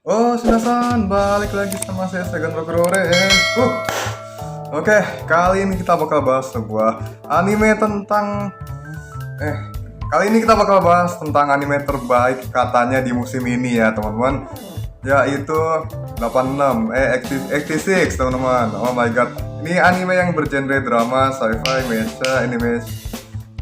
Oh, Shinasan, balik lagi sama saya Segan Rogorore. Oke, kali ini kita bakal bahas sebuah anime tentang eh kali ini kita bakal bahas tentang anime terbaik katanya di musim ini ya, teman-teman. Yaitu 86, 86, teman-teman. Oh my god. Ini anime yang bergenre drama, sci-fi, mecha, anime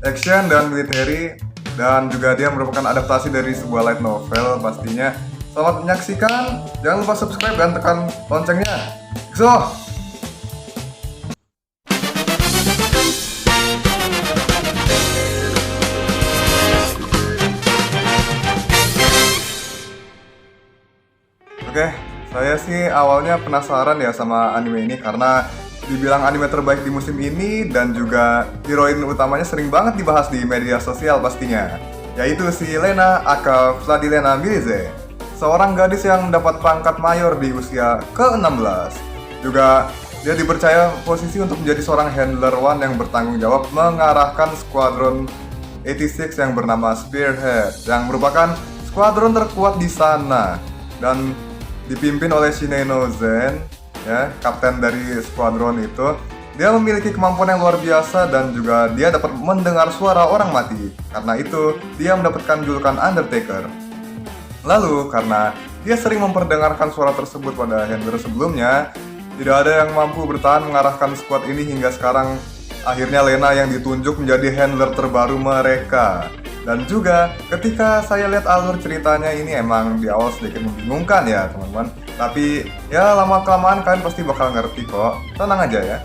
action dan military, dan juga dia merupakan adaptasi dari sebuah light novel pastinya. Selamat menyaksikan, jangan lupa subscribe dan tekan loncengnya. So, oke, saya sih awalnya penasaran ya sama anime ini karena dibilang anime terbaik di musim ini, dan juga heroin utamanya sering banget dibahas di media sosial pastinya, yaitu si Lena aka Vladilena Milize, seorang gadis yang mendapat pangkat mayor di usia ke-16. Juga dia dipercaya posisi untuk menjadi seorang handler one yang bertanggung jawab mengarahkan skuadron 86 yang bernama Spearhead, yang merupakan skuadron terkuat di sana dan dipimpin oleh Shineno Zen, ya, kapten dari skuadron itu. Dia memiliki kemampuan yang luar biasa dan juga dia dapat mendengar suara orang mati. Karena itu, dia mendapatkan julukan Undertaker. Lalu, karena dia sering memperdengarkan suara tersebut pada handler sebelumnya, tidak ada yang mampu bertahan mengarahkan skuad ini hingga sekarang. Akhirnya Lena yang ditunjuk menjadi handler terbaru mereka. Dan juga ketika saya lihat alur ceritanya ini emang di awal sedikit membingungkan ya teman-teman. Tapi ya lama-kelamaan kalian pasti bakal ngerti kok. Tenang aja ya.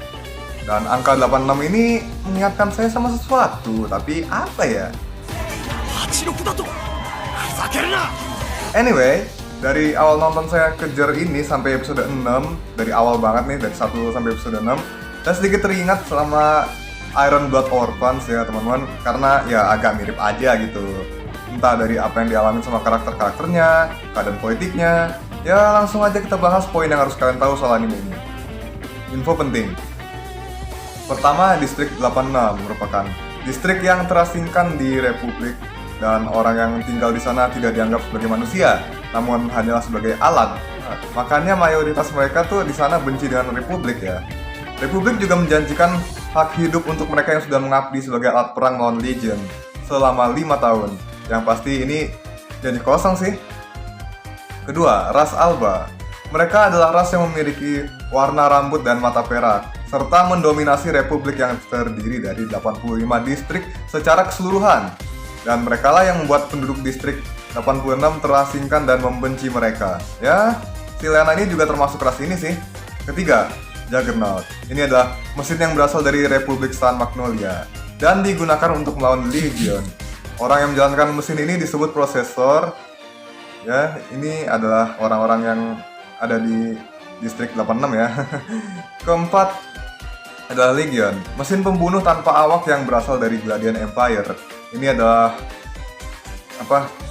Dan angka 86 ini mengingatkan saya sama sesuatu. Tapi apa ya? Anyway, dari awal nonton saya kejar ini sampai episode 6, dari awal banget nih, dari 1 sampai episode 6, saya sedikit teringat selama Iron Blood Orphans ya teman-teman, karena ya agak mirip aja gitu. Entah dari apa yang dialami sama karakter-karakternya, keadaan politiknya. Ya langsung aja kita bahas poin yang harus kalian tahu soal anime ini. Info penting. Pertama, distrik 86 merupakan distrik yang terasingkan di Republik, dan orang yang tinggal di sana tidak dianggap sebagai manusia, namun hanyalah sebagai alat. Makanya mayoritas mereka tuh di sana benci dengan Republik ya. Republik juga menjanjikan hak hidup untuk mereka yang sudah mengabdi sebagai alat perang melawan Legion selama 5 tahun. Yang pasti ini jadi kosong sih. Kedua, ras Alba. Mereka adalah ras yang memiliki warna rambut dan mata perak, serta mendominasi Republik yang terdiri dari 85 distrik secara keseluruhan. Dan mereka lah yang membuat penduduk distrik 86 terasingkan dan membenci mereka. Ya, si Lena ini juga termasuk ras ini sih. Ketiga, Juggernaut. Ini adalah mesin yang berasal dari Republik Sun Magnolia dan digunakan untuk melawan Legion. Orang yang menjalankan mesin ini disebut prosesor. Ya, ini adalah orang-orang yang ada di distrik 86 ya. Keempat adalah Legion, mesin pembunuh tanpa awak yang berasal dari Gladian Empire. Ini adalah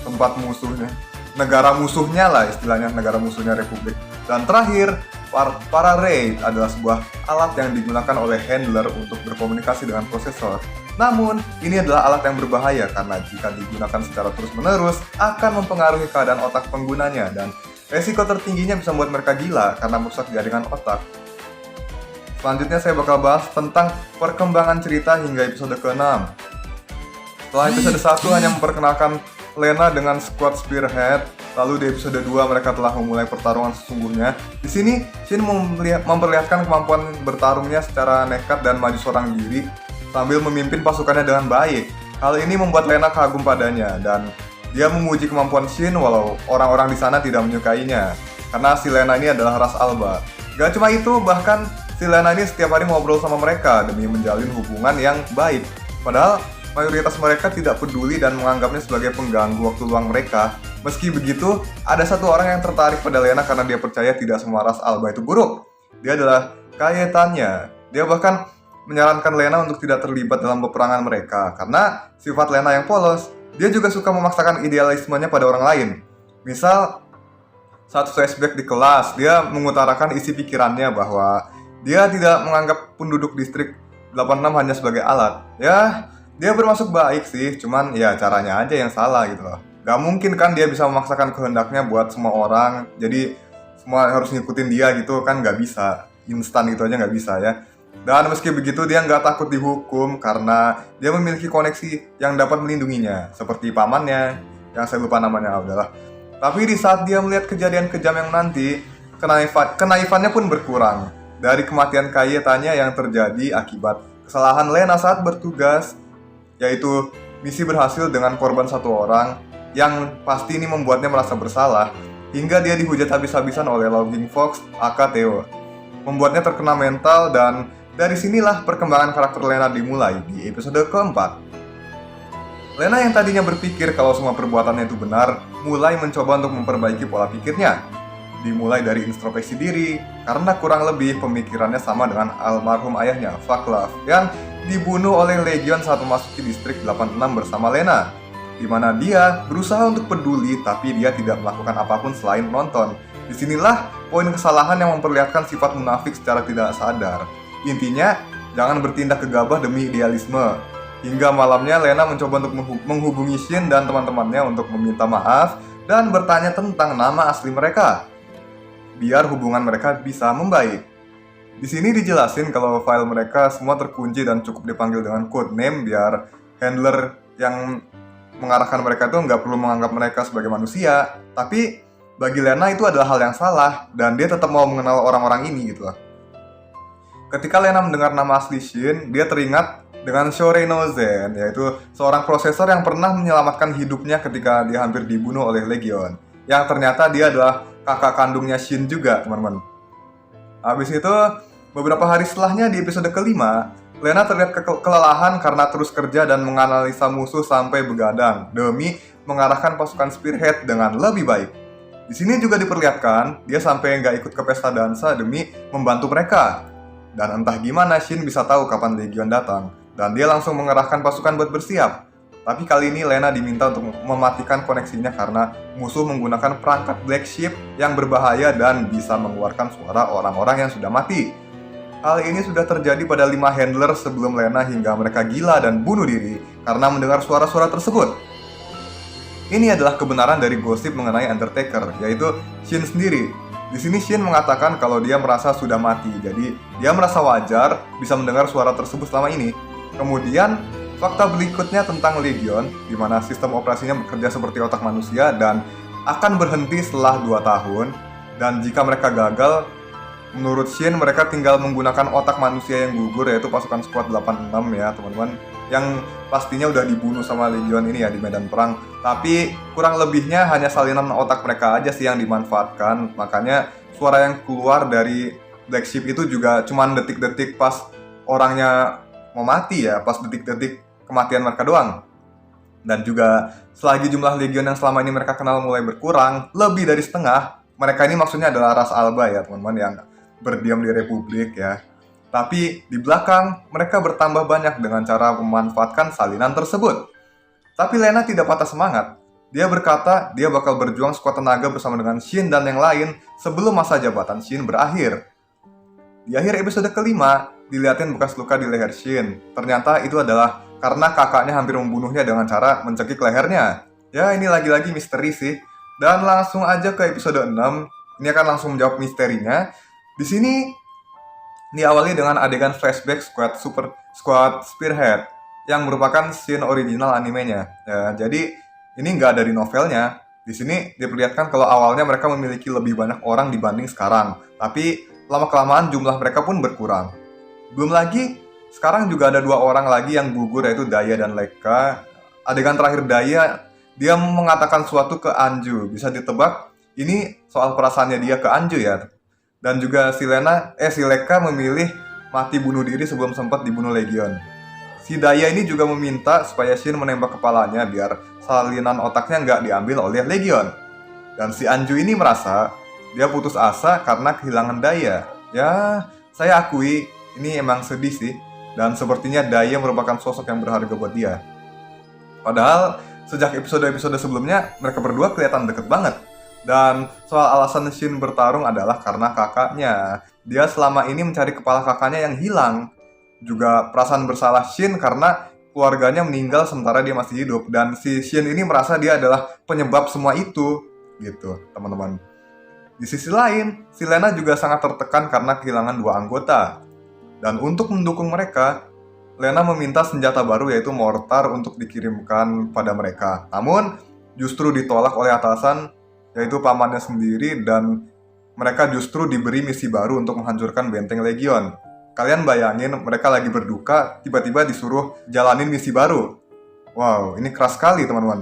tempat musuhnya, negara musuhnya lah istilahnya, negara musuhnya Republik. Dan terakhir, para raid adalah sebuah alat yang digunakan oleh handler untuk berkomunikasi dengan prosesor. Namun, ini adalah alat yang berbahaya karena jika digunakan secara terus-menerus akan mempengaruhi keadaan otak penggunanya, dan resiko tertingginya bisa membuat mereka gila karena merusak jaringan otak. Selanjutnya saya bakal bahas tentang perkembangan cerita hingga episode ke-6. Setelah episode 1 hanya memperkenalkan Lena dengan squad Spearhead, lalu di episode 2 mereka telah memulai pertarungan sesungguhnya. Di sini, Shin memperlihatkan kemampuan bertarungnya secara nekat dan maju seorang diri sambil memimpin pasukannya dengan baik. Hal ini membuat Lena kagum padanya dan dia memuji kemampuan Shin walau orang-orang di sana tidak menyukainya. Karena si Lena ini adalah ras Alba. Gak cuma itu, bahkan si Lena ini setiap hari ngobrol sama mereka demi menjalin hubungan yang baik. Padahal mayoritas mereka tidak peduli dan menganggapnya sebagai pengganggu waktu luang mereka. Meski begitu, ada satu orang yang tertarik pada Lena karena dia percaya tidak semua ras Alba itu buruk. Dia adalah Kayetannya. Dia bahkan menyarankan Lena untuk tidak terlibat dalam peperangan mereka karena sifat Lena yang polos. Dia juga suka memaksakan idealismenya pada orang lain. Misal, saat flashback di kelas, dia mengutarakan isi pikirannya bahwa dia tidak menganggap penduduk distrik 86 hanya sebagai alat. Ya, dia bermaksud baik sih, cuman ya caranya aja yang salah gitu loh. Gak mungkin kan dia bisa memaksakan kehendaknya buat semua orang, jadi semua harus ngikutin dia gitu kan, gak bisa. Instan gitu aja gak bisa ya. Dan meski begitu dia nggak takut dihukum karena dia memiliki koneksi yang dapat melindunginya, seperti pamannya, yang saya lupa namanya, udahlah. Tapi di saat dia melihat kejadian kejam yang nanti, kenaifannya pun berkurang. Dari kematian Kayetanya yang terjadi akibat kesalahan Lena saat bertugas, yaitu misi berhasil dengan korban satu orang, yang pasti ini membuatnya merasa bersalah, hingga dia dihujat habis-habisan oleh Logging Fox, aka Theo. Membuatnya terkena mental, dan dari sinilah perkembangan karakter Lena dimulai di episode keempat. Lena yang tadinya berpikir kalau semua perbuatannya itu benar, mulai mencoba untuk memperbaiki pola pikirnya. Dimulai dari introspeksi diri, karena kurang lebih pemikirannya sama dengan almarhum ayahnya, Vaclav, yang dibunuh oleh Legion saat memasuki distrik 86 bersama Lena, di mana dia berusaha untuk peduli tapi dia tidak melakukan apapun selain menonton. Disinilah poin kesalahan yang memperlihatkan sifat munafik secara tidak sadar. Intinya, jangan bertindak gegabah demi idealisme. Hingga malamnya Lena mencoba untuk menghubungi Shin dan teman-temannya untuk meminta maaf dan bertanya tentang nama asli mereka, biar hubungan mereka bisa membaik. Di sini dijelasin kalau file mereka semua terkunci dan cukup dipanggil dengan code name biar handler yang mengarahkan mereka itu nggak perlu menganggap mereka sebagai manusia. Tapi bagi Lena itu adalah hal yang salah dan dia tetap mau mengenal orang-orang ini gitu lah. Ketika Lena mendengar nama asli Shin, dia teringat dengan Shorei no Zen, yaitu seorang prosesor yang pernah menyelamatkan hidupnya ketika dia hampir dibunuh oleh Legion. Yang ternyata dia adalah kakak kandungnya Shin juga, teman-teman. Habis itu, beberapa hari setelahnya di episode kelima, Lena terlihat kelelahan karena terus kerja dan menganalisa musuh sampai begadang demi mengarahkan pasukan Spearhead dengan lebih baik. Di sini juga diperlihatkan dia sampai nggak ikut ke pesta dansa demi membantu mereka. Dan entah gimana Shin bisa tahu kapan Legion datang, dan dia langsung mengerahkan pasukan buat bersiap. Tapi kali ini Lena diminta untuk mematikan koneksinya karena musuh menggunakan perangkat Black Sheep yang berbahaya dan bisa mengeluarkan suara orang-orang yang sudah mati. Hal ini sudah terjadi pada 5 handler sebelum Lena hingga mereka gila dan bunuh diri karena mendengar suara-suara tersebut. Ini adalah kebenaran dari gosip mengenai Undertaker, yaitu Shin sendiri. Di sini Shin mengatakan kalau dia merasa sudah mati, jadi dia merasa wajar bisa mendengar suara tersebut selama ini. Kemudian, fakta berikutnya tentang Legion, di mana sistem operasinya bekerja seperti otak manusia dan akan berhenti setelah 2 tahun. Dan jika mereka gagal, menurut Shin mereka tinggal menggunakan otak manusia yang gugur, yaitu pasukan Squad 86 ya teman-teman, yang pastinya udah dibunuh sama Legion ini ya di medan perang. Tapi kurang lebihnya hanya salinan otak mereka aja sih yang dimanfaatkan. Makanya suara yang keluar dari Black Sheep itu juga cuman detik-detik pas orangnya mau mati ya, pas detik-detik kematian mereka doang. Dan juga selagi jumlah Legion yang selama ini mereka kenal mulai berkurang, lebih dari setengah. Mereka ini maksudnya adalah ras Alba ya teman-teman, yang berdiam di Republik ya. Tapi di belakang mereka bertambah banyak dengan cara memanfaatkan salinan tersebut. Tapi Lena tidak patah semangat. Dia berkata dia bakal berjuang sekuat tenaga bersama dengan Shin dan yang lain sebelum masa jabatan Shin berakhir. Di akhir episode kelima, dilihatin bekas luka di leher Shin. Ternyata itu adalah karena kakaknya hampir membunuhnya dengan cara mencekik lehernya. Ya, ini lagi-lagi misteri sih. Dan langsung aja ke episode 6. Ini akan langsung menjawab misterinya. Di sini diawali dengan adegan flashback Squad Spearhead yang merupakan scene original animenya. Ya, jadi ini nggak dari novelnya. Di sini diperlihatkan kalau awalnya mereka memiliki lebih banyak orang dibanding sekarang. Tapi lama-kelamaan jumlah mereka pun berkurang. Belum lagi, sekarang juga ada 2 orang lagi yang gugur, yaitu Daya dan Lekka. Adegan terakhir Daya, dia mengatakan sesuatu ke Anju. Bisa ditebak, ini soal perasaannya dia ke Anju ya. Dan juga si Lekka memilih mati bunuh diri sebelum sempat dibunuh Legion. Si Daya ini juga meminta supaya Shin menembak kepalanya biar salinan otaknya nggak diambil oleh Legion. Dan si Anju ini merasa dia putus asa karena kehilangan Daya. Ya, saya akui ini emang sedih sih. Dan sepertinya Daya merupakan sosok yang berharga buat dia. Padahal sejak episode-episode sebelumnya mereka berdua kelihatan deket banget. Dan soal alasan Shin bertarung adalah karena kakaknya. Dia selama ini mencari kepala kakaknya yang hilang. Juga perasaan bersalah Shin karena keluarganya meninggal sementara dia masih hidup, dan si Shin ini merasa dia adalah penyebab semua itu, gitu teman-teman. Di sisi lain, si Lena juga sangat tertekan karena kehilangan 2 anggota. Dan untuk mendukung mereka, Lena meminta senjata baru yaitu mortar untuk dikirimkan pada mereka. Namun, justru ditolak oleh atasan, yaitu pamannya sendiri, dan mereka justru diberi misi baru untuk menghancurkan benteng Legion. Kalian bayangin, mereka lagi berduka, tiba-tiba disuruh jalanin misi baru. Wow, ini keras sekali teman-teman.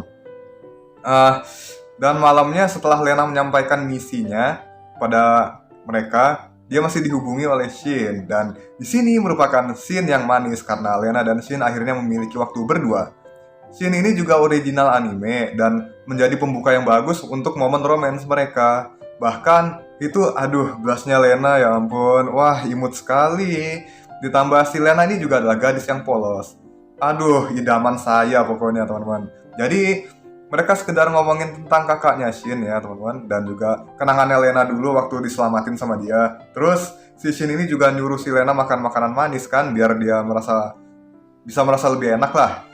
Dan malamnya setelah Lena menyampaikan misinya pada mereka, dia masih dihubungi oleh Shin. Dan di sini merupakan scene yang manis karena Lena dan Shin akhirnya memiliki waktu berdua. Shin ini juga original anime dan menjadi pembuka yang bagus untuk momen romance mereka. Bahkan itu blushnya Lena, ya ampun, wah imut sekali. Ditambah si Lena ini juga adalah gadis yang polos. Idaman saya pokoknya teman-teman. Jadi mereka sekedar ngomongin tentang kakaknya Shin ya teman-teman, dan juga kenangannya Lena dulu waktu diselamatin sama dia. Terus si Shin ini juga nyuruh si Lena makan makanan manis kan, biar dia bisa merasa lebih enak lah.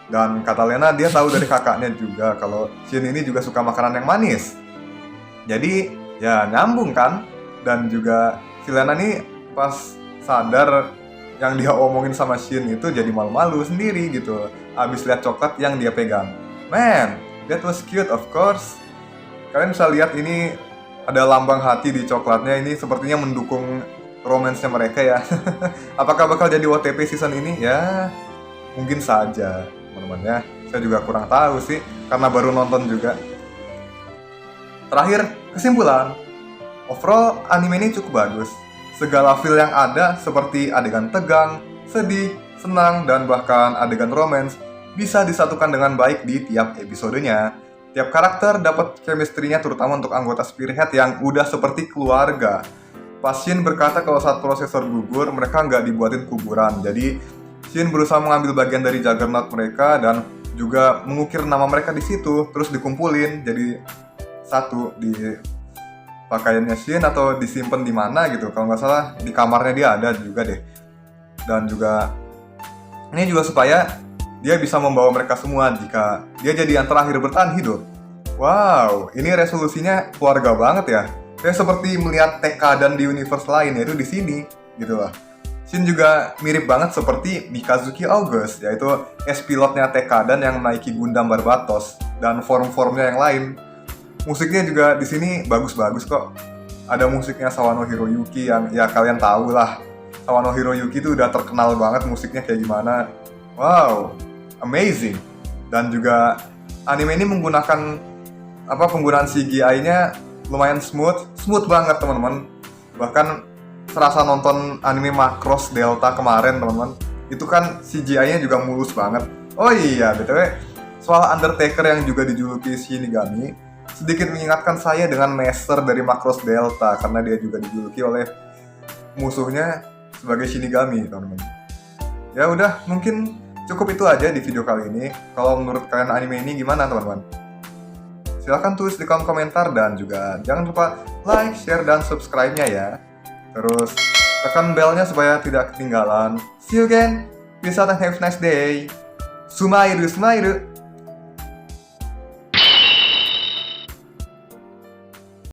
Dan kata Lena, dia tahu dari kakaknya juga kalau Shin ini juga suka makanan yang manis. Jadi ya nyambung kan. Dan juga si Lena nih pas sadar yang dia omongin sama Shin itu jadi malu-malu sendiri gitu abis lihat coklat yang dia pegang. Man, that was cute of course. Kalian bisa lihat ini ada lambang hati di coklatnya, ini sepertinya mendukung romance-nya mereka ya. Apakah bakal jadi OTP season ini? Ya mungkin saja teman-teman ya. Saya juga kurang tahu sih karena baru nonton juga. Terakhir, kesimpulan, overall anime ini cukup bagus. Segala feel yang ada seperti adegan tegang, sedih, senang, dan bahkan adegan romance bisa disatukan dengan baik di tiap episodenya. Tiap karakter dapat chemistry-nya terutama untuk anggota Spearhead yang udah seperti keluarga. Pas Shin berkata kalau saat prosesor gugur, mereka nggak dibuatin kuburan. Jadi Shin berusaha mengambil bagian dari Juggernaut mereka dan juga mengukir nama mereka di situ, terus dikumpulin jadi satu di pakaiannya Shin atau disimpan di mana gitu. Kalau nggak salah di kamarnya dia ada juga deh. Dan juga ini juga supaya dia bisa membawa mereka semua jika dia jadi yang terakhir bertahan hidup. Wow, ini resolusinya keluarga banget ya. Kayak seperti melihat Tekadan di universe lain, yaitu di sini gitu lah. Shin juga mirip banget seperti Mikazuki August, yaitu S-pilotnya Tekadan yang menaiki Gundam Barbatos dan form-formnya yang lain. Musiknya juga di sini bagus-bagus kok. Ada musiknya Sawano Hiroyuki yang ya kalian tahu lah. Sawano Hiroyuki itu udah terkenal banget musiknya kayak gimana. Wow, amazing. Dan juga anime ini menggunakan penggunaan CGI-nya lumayan smooth banget teman-teman. Bahkan serasa nonton anime Macross Delta kemarin teman-teman. Itu kan CGI-nya juga mulus banget. Oh iya, BTW soal Undertaker yang juga dijuluki Shinigami sedikit mengingatkan saya dengan Master dari Macross Delta karena dia juga dijuluki oleh musuhnya sebagai Shinigami, teman-teman. Ya udah, mungkin cukup itu aja di video kali ini. Kalau menurut kalian anime ini gimana, teman-teman? Silahkan tulis di kolom komentar dan juga jangan lupa like, share, dan subscribe-nya ya. Terus tekan belnya supaya tidak ketinggalan. See you again. Peace out and have a nice day. Sumairu.